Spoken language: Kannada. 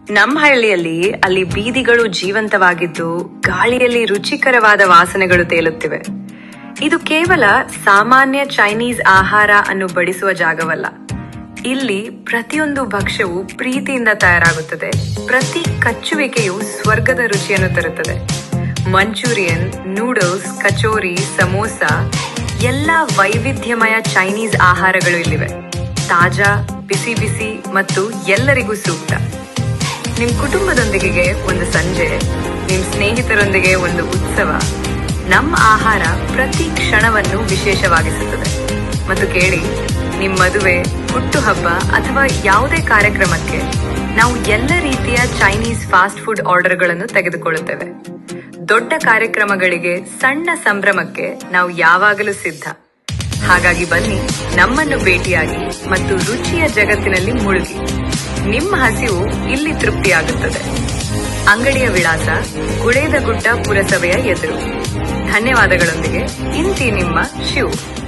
ನಮ್ಮ ಹಳ್ಳಿಯಲ್ಲಿ ಅಲ್ಲಿ ಬೀದಿಗಳು ಜೀವಂತವಾಗಿದ್ದು ಗಾಳಿಯಲ್ಲಿ ರುಚಿಕರವಾದ ವಾಸನೆಗಳು ತೇಲುತ್ತಿವೆ. ಇದು ಕೇವಲ ಸಾಮಾನ್ಯ ಚೈನೀಸ್ ಆಹಾರ ಅನ್ನು ಬಡಿಸುವ ಜಾಗವಲ್ಲ. ಇಲ್ಲಿ ಪ್ರತಿಯೊಂದು ಭಕ್ಷ್ಯವು ಪ್ರೀತಿಯಿಂದ ತಯಾರಾಗುತ್ತದೆ. ಪ್ರತಿ ಕಚ್ಚುವಿಕೆಯು ಸ್ವರ್ಗದ ರುಚಿಯನ್ನು ತರುತ್ತದೆ. ಮಂಚೂರಿಯನ್, ನೂಡಲ್ಸ್, ಕಚೋರಿ, ಸಮೋಸ ಎಲ್ಲ ವೈವಿಧ್ಯಮಯ ಚೈನೀಸ್ ಆಹಾರಗಳು ಇಲ್ಲಿವೆ. ತಾಜಾ, ಬಿಸಿ ಬಿಸಿ ಮತ್ತು ಎಲ್ಲರಿಗೂ ಸೂಕ್ತ. ನಿಮ್ ಕುಟುಂಬದೊಂದಿಗೆ ಒಂದು ಸಂಜೆ, ನಿಮ್ ಸ್ನೇಹಿತರೊಂದಿಗೆ ಒಂದು ಉತ್ಸವ, ನಮ್ಮ ಆಹಾರ ಪ್ರತಿ ಕ್ಷಣವನ್ನು ವಿಶೇಷವಾಗಿಸುತ್ತದೆ. ಮತ್ತು ಕೇಳಿ, ನಿಮ್ ಮದುವೆ, ಹುಟ್ಟುಹಬ್ಬ ಅಥವಾ ಯಾವುದೇ ಕಾರ್ಯಕ್ರಮಕ್ಕೆ ನಾವು ಎಲ್ಲ ರೀತಿಯ ಚೈನೀಸ್ ಫಾಸ್ಟ್ ಫುಡ್ ಆರ್ಡರ್ಗಳನ್ನು ತೆಗೆದುಕೊಳ್ಳುತ್ತೇವೆ. ದೊಡ್ಡ ಕಾರ್ಯಕ್ರಮಗಳಿಗೆ, ಸಣ್ಣ ಸಂಭ್ರಮಕ್ಕೆ ನಾವು ಯಾವಾಗಲೂ ಸಿದ್ಧ. ಹಾಗಾಗಿ ಬನ್ನಿ, ನಮ್ಮನ್ನು ಭೇಟಿಯಾಗಿ ಮತ್ತು ರುಚಿಯ ಜಗತ್ತಿನಲ್ಲಿ ಮುಳುಗಿ. ನಿಮ್ಮ ಹಸಿವು ಇಲ್ಲಿ ತೃಪ್ತಿಯಾಗುತ್ತದೆ. ಅಂಗಡಿಯ ವಿಳಾಸ ಗುಳೇದಗುಡ್ಡ ಪುರಸಭೆಯ ಎದುರು. ಧನ್ಯವಾದಗಳೊಂದಿಗೆ ಇಂತಿ ನಿಮ್ಮ ಶಿವು.